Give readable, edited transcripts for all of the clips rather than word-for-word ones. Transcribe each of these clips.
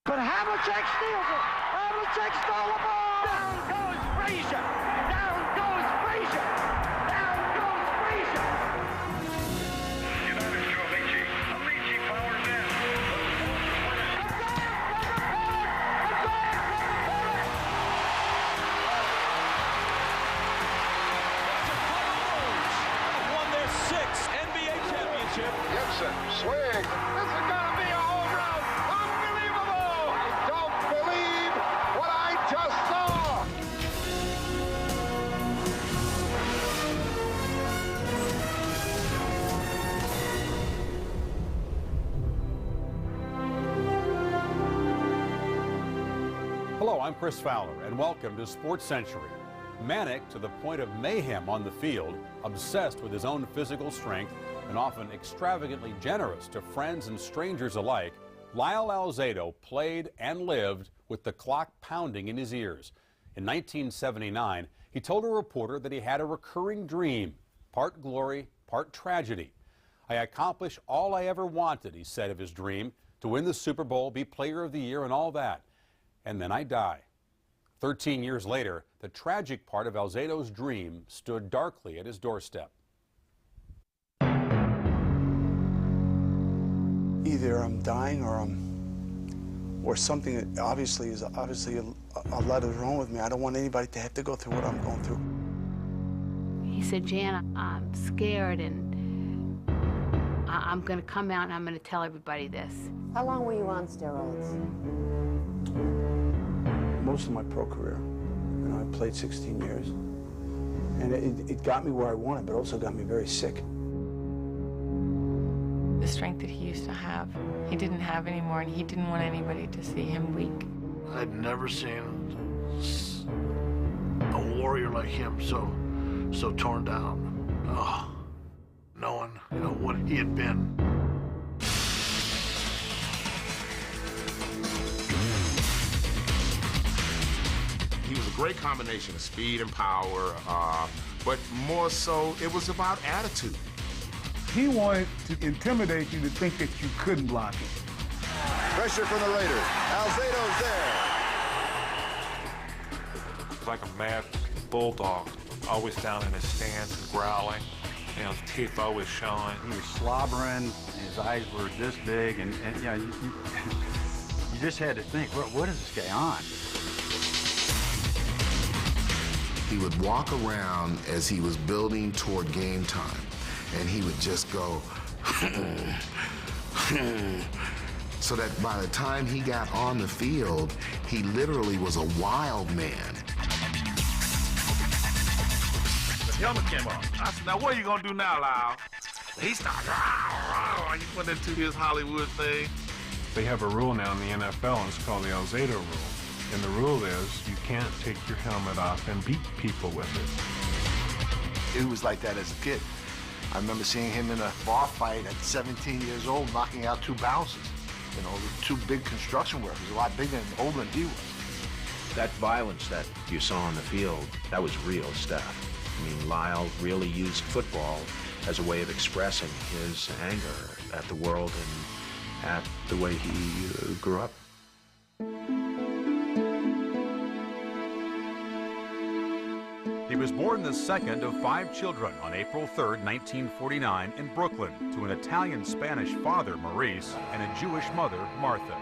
But Havlicek steals it. Havlicek stole the ball. Down goes Frazier. Down goes Frazier. Down goes Frazier. United to Alici. Alici powers in. Won their 6th NBA championship. Gibson, swing. This is gonna be a home run. Unbelievable! I don't believe what I just saw. Hello, I'm Chris Fowler, and welcome to Sports Century. Manic to the point of mayhem on the field, obsessed with his own physical strength, and often extravagantly generous to friends and strangers alike, Lyle Alzado played and lived with the clock pounding in his ears. In 1979, he told a reporter that he had a recurring dream, part glory, part tragedy. I accomplished all I ever wanted, he said of his dream, to win the Super Bowl, be Player of the Year, and all that. And then I die. 13 years later, the tragic part of Alzado's dream stood darkly at his doorstep. Either I'm dying or something that obviously a lot is wrong with me. I don't want anybody to have to go through what I'm going through. He said, Jan, I'm scared and I'm going to come out and I'm going to tell everybody this. How long were you on steroids? Most of my pro career. You know, I played 16 years. And it got me where I wanted, but also got me very sick. The strength that he used to have, he didn't have anymore, and he didn't want anybody to see him weak. I'd never seen a warrior like him so torn down. Knowing, what he had been. He was a great combination of speed and power, but more so, it was about attitude. He wanted to intimidate you to think that you couldn't block him. Pressure from the Raiders. Alzado's there. Like a mad bulldog, always down in his stance and growling. His teeth always showing. He was slobbering, and his eyes were this big, and you just had to think, what is this guy on? He would walk around as he was building toward game time, and he would just go, so that by the time he got on the field, he literally was a wild man. The helmet came off. I said, now what are you gonna do now, Lyle? He started, he put into his Hollywood thing. They have a rule now in the NFL, and it's called the Alzado rule. And the rule is you can't take your helmet off and beat people with it. He was like that as a kid. I remember seeing him in a bar fight at 17 years old, knocking out 2 bouncers. The 2 big construction workers, a lot bigger and older than he was. That violence that you saw on the field, that was real stuff. I mean, Lyle really used football as a way of expressing his anger at the world and at the way he grew up. He was born the second of 5 children on April 3rd, 1949 in Brooklyn to an Italian-Spanish father, Maurice, and a Jewish mother, Martha.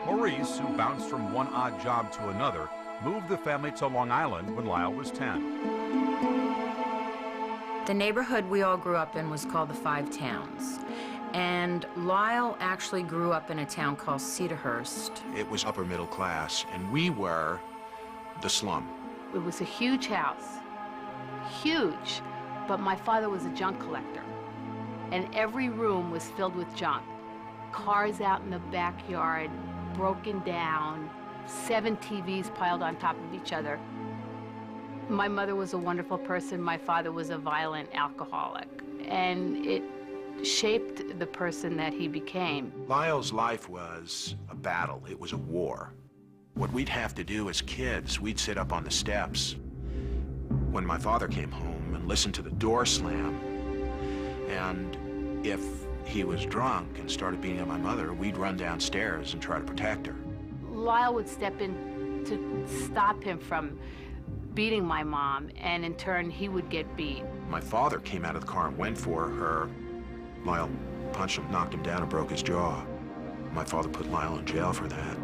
Maurice, who bounced from one odd job to another, moved the family to Long Island when Lyle was 10. The neighborhood we all grew up in was called the Five Towns. And Lyle actually grew up in a town called Cedarhurst. It was upper middle class, and we were the slum. It was a huge house, huge, but my father was a junk collector. And every room was filled with junk. Cars out in the backyard, broken down, 7 TVs piled on top of each other. My mother was a wonderful person. My father was a violent alcoholic. And it shaped the person that he became. Lyle's life was a battle. It was a war. What we'd have to do as kids, we'd sit up on the steps when my father came home and listen to the door slam. And if he was drunk and started beating up my mother, we'd run downstairs and try to protect her. Lyle would step in to stop him from beating my mom, and in turn, he would get beat. My father came out of the car and went for her. Lyle punched him, knocked him down, and broke his jaw. My father put Lyle in jail for that.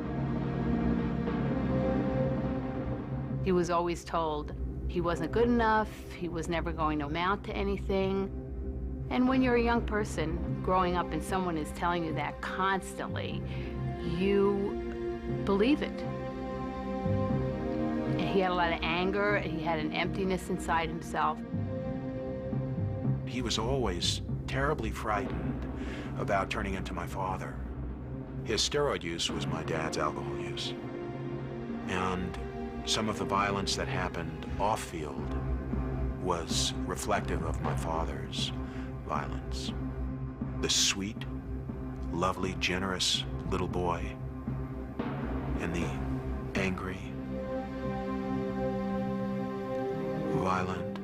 He was always told he wasn't good enough, he was never going to amount to anything. And when you're a young person growing up and someone is telling you that constantly, you believe it. And he had a lot of anger, he had an emptiness inside himself. He was always terribly frightened about turning into my father. His steroid use was my dad's alcohol use. And some of the violence that happened off-field was reflective of my father's violence. The sweet, lovely, generous little boy and the angry, violent,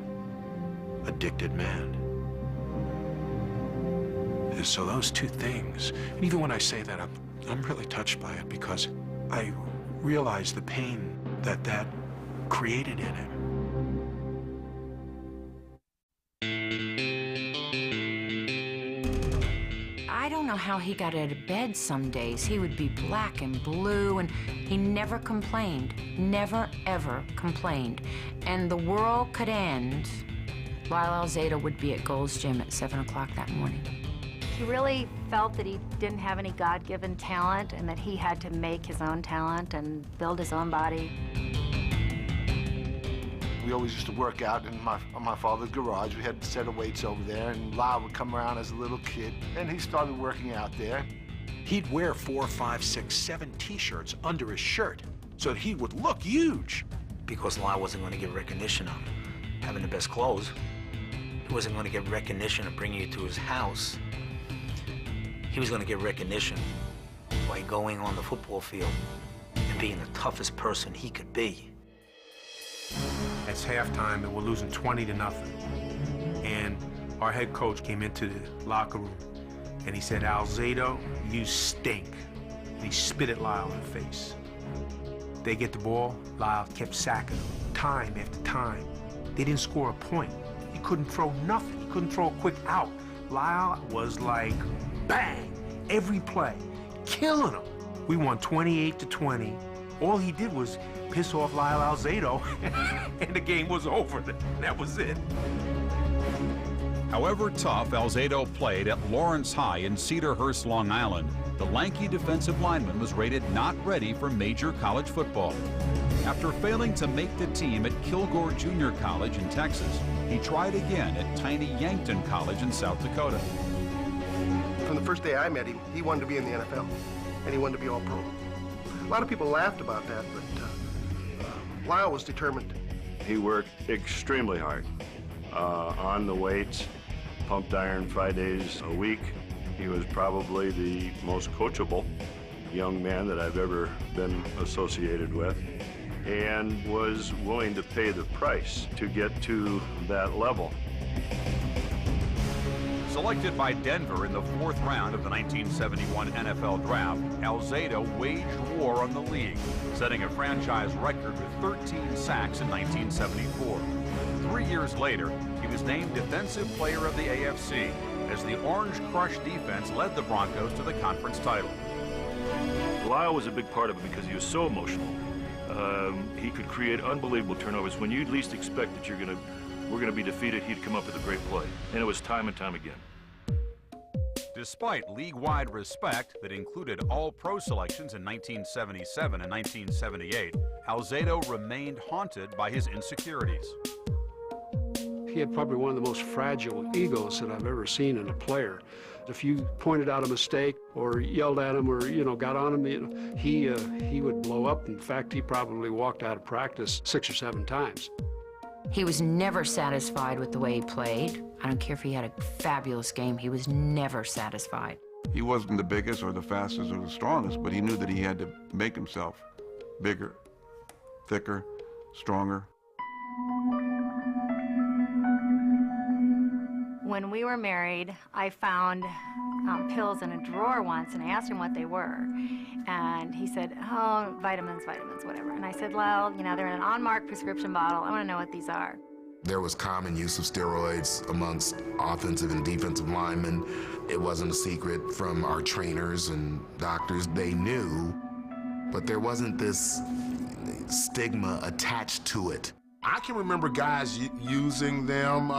addicted man. So those two things, and even when I say that, I'm really touched by it because I realize the pain that created in him. I don't know how he got out of bed some days. He would be black and blue, and he never complained. Never, ever complained. And the world could end. Lyle Alzado would be at Gold's Gym at 7 o'clock that morning. He really felt that he didn't have any God-given talent and that he had to make his own talent and build his own body. We always used to work out in my father's garage. We had a set of weights over there, and Lyle would come around as a little kid, and he started working out there. He'd wear 4, 5, 6, 7 T-shirts under his shirt so that he would look huge. Because Lyle wasn't going to get recognition of having the best clothes. He wasn't going to get recognition of bringing you to his house. He was going to get recognition by going on the football field and being the toughest person he could be. It's halftime and we're losing 20-0. And our head coach came into the locker room and he said, "Alzado, you stink." And he spit at Lyle in the face. They get the ball, Lyle kept sacking them, time after time. They didn't score a point. He couldn't throw nothing. He couldn't throw a quick out. Lyle was like, bang, every play, killing them. We won 28-20. All he did was piss off Lyle Alzado, and the game was over. That was it. However tough Alzado played at Lawrence High in Cedarhurst, Long Island, the lanky defensive lineman was rated not ready for major college football. After failing to make the team at Kilgore Junior College in Texas, he tried again at tiny Yankton College in South Dakota. From the first day I met him, he wanted to be in the NFL, and he wanted to be all-pro. A lot of people laughed about that, but Lyle was determined. He worked extremely hard on the weights, pumped iron 5 days a week. He was probably the most coachable young man that I've ever been associated with, and was willing to pay the price to get to that level. Selected by Denver in the 4th round of the 1971 NFL Draft, Alzado waged war on the league, setting a franchise record with 13 sacks in 1974. 3 years later, he was named Defensive Player of the AFC as the Orange Crush defense led the Broncos to the conference title. Lyle was a big part of it because he was so emotional. He could create unbelievable turnovers. When you least expect that we're going to be defeated, he'd come up with a great play. And it was time and time again. Despite league-wide respect that included all-pro selections in 1977 and 1978, Alzado remained haunted by his insecurities. He had probably one of the most fragile egos that I've ever seen in a player. If you pointed out a mistake or yelled at him or, got on him, he would blow up. In fact, he probably walked out of practice 6 or 7 times. He was never satisfied with the way he played. I don't care if he had a fabulous game, he was never satisfied. He wasn't the biggest or the fastest or the strongest, but he knew that he had to make himself bigger, thicker, stronger. When we were married, I found pills in a drawer once, and I asked him what they were. And he said, oh, vitamins, whatever. And I said, Lyle, you know, they're in an unmarked prescription bottle. I want to know what these are. There was common use of steroids amongst offensive and defensive linemen. It wasn't a secret from our trainers and doctors. They knew, but there wasn't this stigma attached to it. I can remember guys using them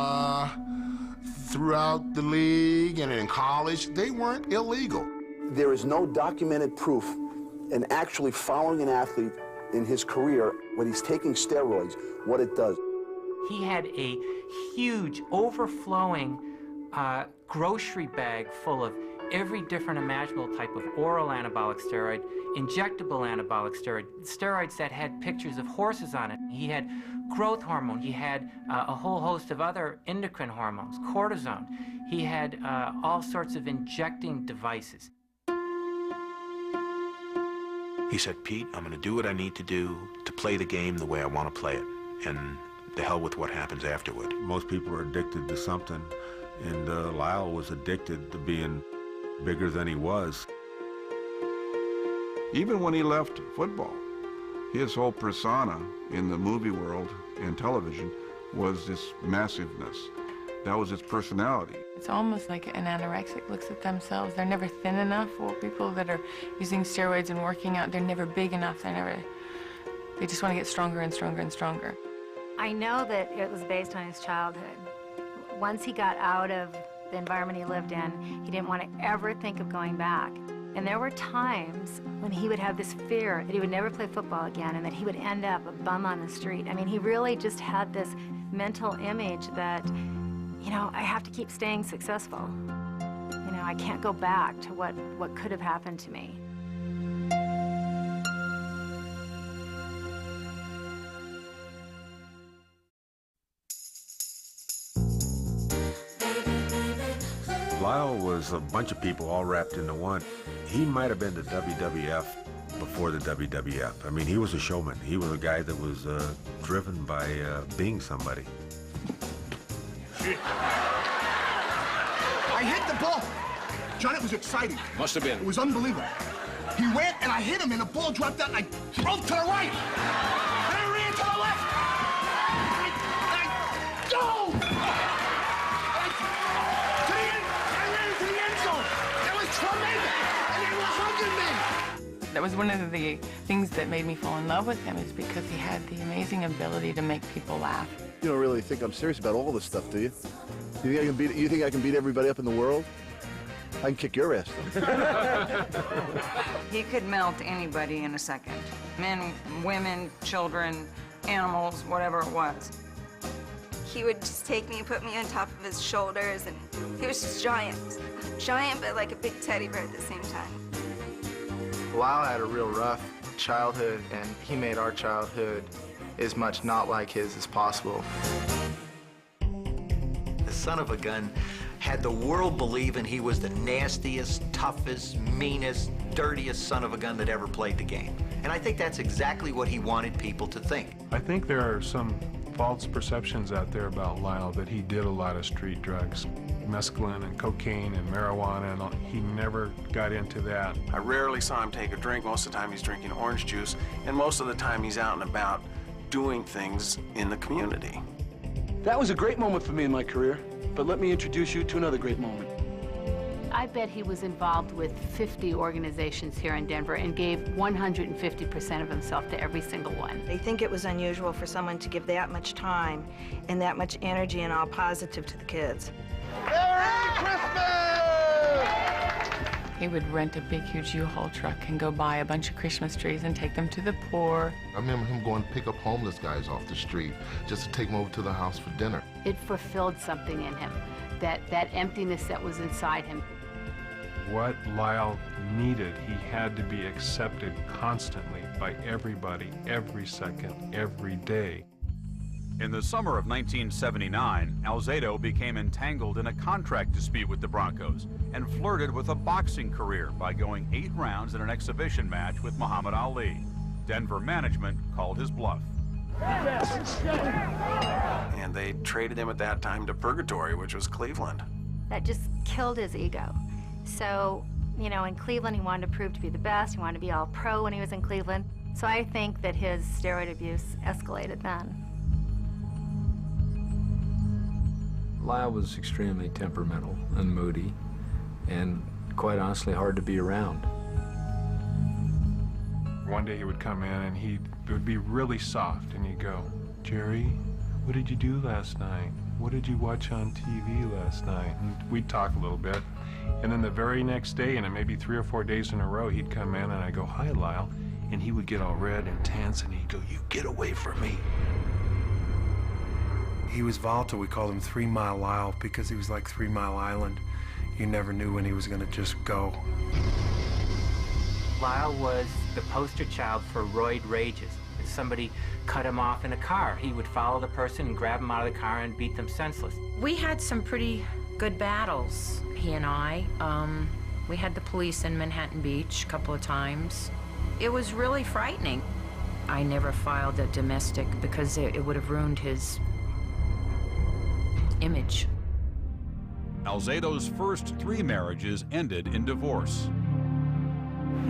throughout the league and in college. They weren't illegal. There is no documented proof in actually following an athlete in his career when he's taking steroids, what it does. He had a huge, overflowing grocery bag full of every different imaginable type of oral anabolic steroid, injectable anabolic steroid, steroids that had pictures of horses on it. He had growth hormone. He had a whole host of other endocrine hormones, cortisone. He had all sorts of injecting devices. He said, Pete, I'm going to do what I need to do to play the game the way I want to play it, and the hell with what happens afterward. Most people are addicted to something, and Lyle was addicted to being bigger than he was. Even when he left football, his whole persona in the movie world and television was this massiveness. That was his personality. It's almost like an anorexic looks at themselves. They're never thin enough. Or people that are using steroids and working out, they're never big enough. They just want to get stronger and stronger and stronger. I know that it was based on his childhood. Once he got out of the environment he lived in, he didn't want to ever think of going back. And there were times when he would have this fear that he would never play football again and that he would end up a bum on the street. I mean, he really just had this mental image that, you know, I have to keep staying successful. You know, I can't go back to what could have happened to me. Lyle was a bunch of people all wrapped into one. He might have been the WWF before the WWF. I mean, he was a showman. He was a guy that was driven by being somebody. I hit the ball. John, it was exciting. Must have been. It was unbelievable. He went and I hit him and the ball dropped out and I drove to the right. And I ran to the left. And I dove! That was one of the things that made me fall in love with him, is because he had the amazing ability to make people laugh. You don't really think I'm serious about all this stuff, do you? You think I can beat everybody up in the world? I can kick your ass, though. He could melt anybody in a second. Men, women, children, animals, whatever it was. He would just take me and put me on top of his shoulders, and he was just giant. Giant, but like a big teddy bear at the same time. Lyle had a real rough childhood, and he made our childhood as much not like his as possible. The son of a gun had the world believing he was the nastiest, toughest, meanest, dirtiest son of a gun that ever played the game. And I think that's exactly what he wanted people to think. I think there are some false perceptions out there about Lyle, that he did a lot of street drugs, mescaline and cocaine and marijuana, and all. He never got into that. I rarely saw him take a drink. Most of the time he's drinking orange juice, and most of the time he's out and about doing things in the community. That was a great moment for me in my career, but let me introduce you to another great moment. I bet he was involved with 50 organizations here in Denver and gave 150% of himself to every single one. They think it was unusual for someone to give that much time and that much energy and all positive to the kids. Merry Christmas! He would rent a big, huge U-Haul truck and go buy a bunch of Christmas trees and take them to the poor. I remember him going to pick up homeless guys off the street just to take them over to the house for dinner. It fulfilled something in him, that emptiness that was inside him. What Lyle needed, he had to be accepted constantly by everybody, every second, every day. In the summer of 1979, Alzado became entangled in a contract dispute with the Broncos and flirted with a boxing career by going 8 rounds in an exhibition match with Muhammad Ali. Denver management called his bluff. And they traded him at that time to Purgatory, which was Cleveland. That just killed his ego. So, you know, in Cleveland, he wanted to prove to be the best. He wanted to be all pro when he was in Cleveland. So I think that his steroid abuse escalated then. Lyle was extremely temperamental and moody, and quite honestly hard to be around. One day he would come in and he would be really soft, and he'd go, "Jerry, what did you do last night? What did you watch on TV last night?" And we'd talk a little bit. And then the very next day, and maybe 3 or 4 days in a row, he'd come in and I'd go, "Hi, Lyle." And he would get all red and tense, and he'd go, "You get away from me." He was volatile. We called him 3 Mile Lyle because he was like 3 Mile Island. You never knew when he was going to just go. Lyle was the poster child for roid rages. If somebody cut him off in a car, he would follow the person and grab them out of the car and beat them senseless. We had some pretty good battles, he and I. We had the police in Manhattan Beach a couple of times. It was really frightening. I never filed a domestic because it would have ruined his image. Alzado's first 3 marriages ended in divorce.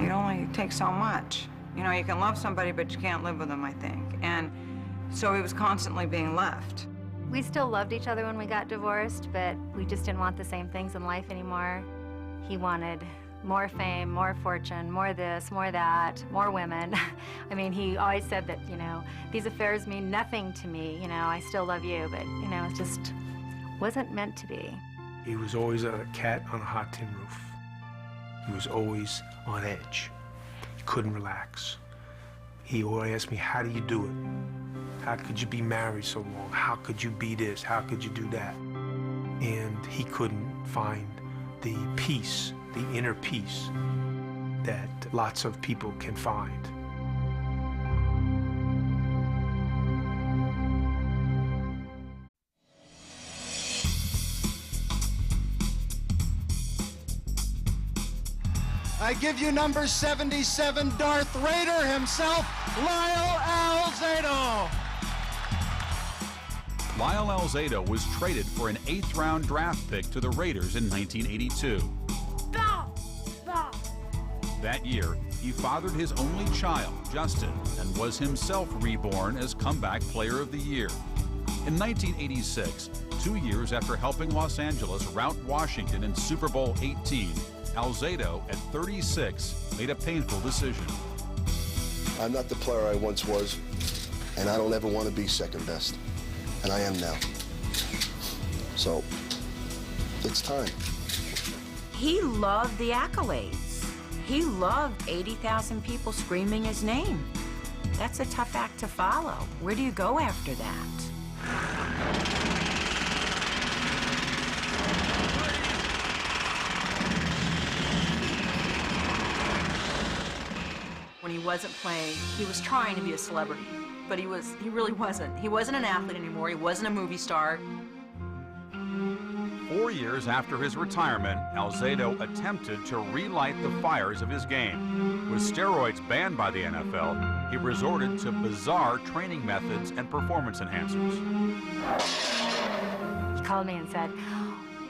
It only takes so much. You know, you can love somebody, but you can't live with them, I think. And so he was constantly being left. We still loved each other when we got divorced, but we just didn't want the same things in life anymore. He wanted more fame, more fortune, more this, more that, more women. I mean, he always said that, you know, these affairs mean nothing to me. You know, I still love you, but, you know, it just wasn't meant to be. He was always a cat on a hot tin roof. He was always on edge. He couldn't relax. He always asked me, "How do you do it? How could you be married so long? How could you be this? How could you do that?" And he couldn't find the peace, the inner peace that lots of people can find. I give you number 77, Darth Raider himself, Lyle Alzado. Lyle Alzado was traded for an 8th-round draft pick to the Raiders in 1982. That year, he fathered his only child, Justin, and was himself reborn as Comeback Player of the Year. In 1986, 2 years after helping Los Angeles rout Washington in Super Bowl 18, Alzado, at 36, made a painful decision. I'm not the player I once was, and I don't ever want to be second best. And I am now. So, it's time. He loved the accolades. He loved 80,000 people screaming his name. That's a tough act to follow. Where do you go after that? When he wasn't playing, he was trying to be a celebrity, but he really wasn't. He wasn't an athlete anymore. He wasn't a movie star. 4 years after his retirement, Alzado attempted to relight the fires of his game. With steroids banned by the NFL, he resorted to bizarre training methods and performance enhancers. He called me and said,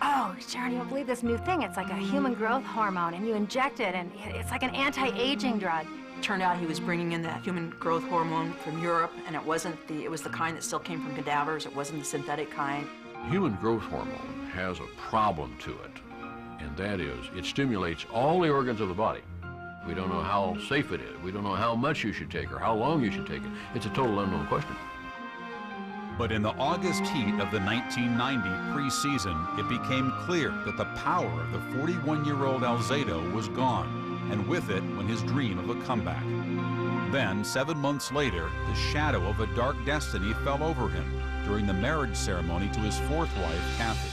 "Oh, Sharon, you won't believe this new thing. It's like a human growth hormone, and you inject it, and it's like an anti-aging drug." Turned out he was bringing in that human growth hormone from Europe, and it was the kind that still came from cadavers. It wasn't the synthetic kind. Human growth hormone has a problem to it, and that is it stimulates all the organs of the body. We don't know how safe it is. We don't know how much you should take or how long you should take it. It's a total unknown question. But in the August heat of the 1990 preseason, it became clear that the power of the 41-year-old Alzado was gone, and with it went his dream of a comeback. Then, 7 months later, the shadow of a dark destiny fell over him during the marriage ceremony to his 4th wife, Kathy.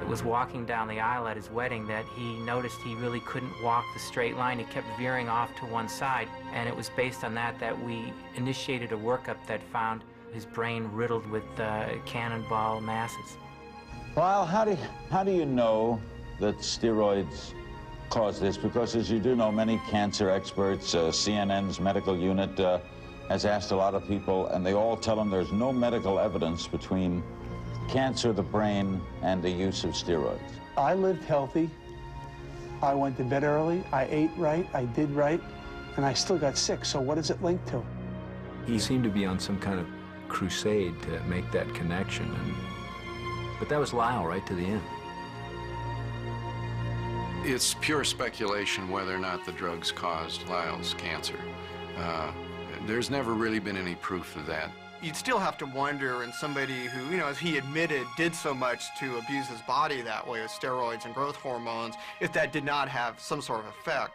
It was walking down the aisle at his wedding that he noticed he really couldn't walk the straight line. He kept veering off to one side, and it was based on that we initiated a workup that found his brain riddled with cannonball masses. Lyle, how do you know that steroids caused this, because as you do know, many cancer experts, CNN's medical unit has asked a lot of people, and they all tell them there's no medical evidence between cancer of the brain and the use of steroids. I lived healthy. I went to bed early. I ate right. I did right. And I still got sick. So what is it linked to? He seemed to be on some kind of crusade to make that connection. But that was Lyle right to the end. It's pure speculation whether or not the drugs caused Lyle's cancer. There's never really been any proof of that. You'd still have to wonder, and somebody who, you know, as he admitted, did so much to abuse his body that way with steroids and growth hormones, if that did not have some sort of effect.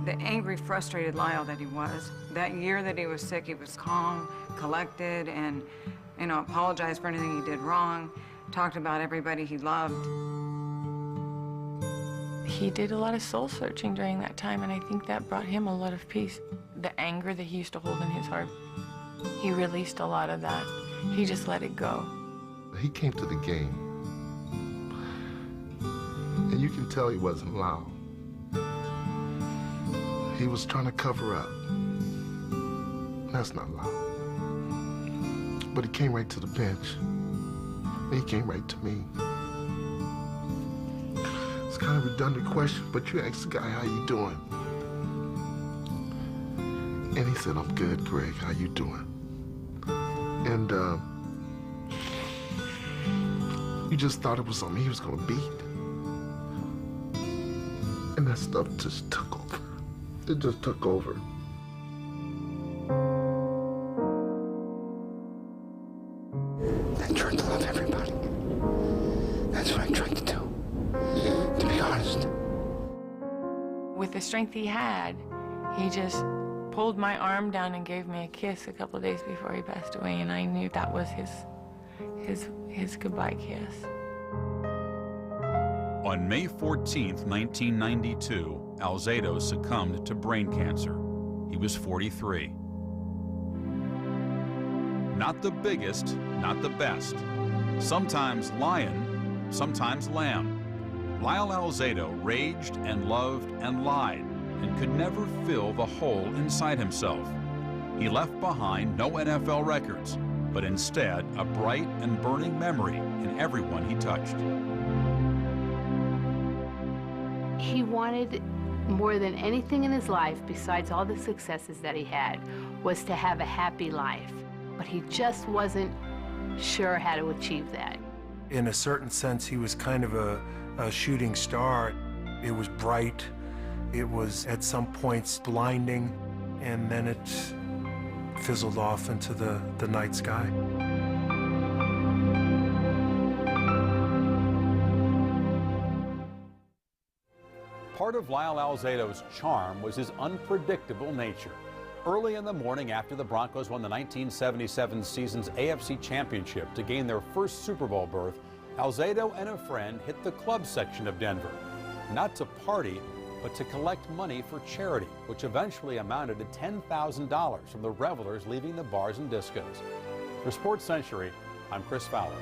The angry, frustrated Lyle that he was, that year that he was sick, he was calm, collected, and, you know, apologized for anything he did wrong, talked about everybody he loved. He did a lot of soul searching during that time, and I think that brought him a lot of peace. The anger that he used to hold in his heart, he released a lot of that. He just let it go. He came to the game, and you can tell he wasn't Lyle. He was trying to cover up. That's not Lyle. But he came right to the bench. He came right to me. It's kind of a redundant question, but you asked the guy, how you doing? And he said, I'm good, Greg, how you doing? And you just thought it was something he was gonna beat. And that stuff just took over. It just took over. I tried to love everybody. That's what I tried to do, to be honest. With the strength he had, he just pulled my arm down and gave me a kiss a couple of days before he passed away, and I knew that was his goodbye kiss. On May 14th, 1992, Alzado succumbed to brain cancer. He was 43. Not the biggest, not the best. Sometimes lion, sometimes lamb. Lyle Alzado raged and loved and lied and could never fill the hole inside himself. He left behind no NFL records, but instead a bright and burning memory in everyone he touched. He wanted, more than anything in his life, besides all the successes that he had, was to have a happy life. But he just wasn't sure how to achieve that. In a certain sense, he was kind of a shooting star. It was bright. It was, at some points, blinding. And then it fizzled off into the night sky. Part of Lyle Alzado's charm was his unpredictable nature. Early in the morning after the Broncos won the 1977 season's AFC Championship to gain their first Super Bowl berth, Alzado and a friend hit the club section of Denver. Not to party, but to collect money for charity, which eventually amounted to $10,000 from the revelers leaving the bars and discos. For Sports Century, I'm Chris Fowler.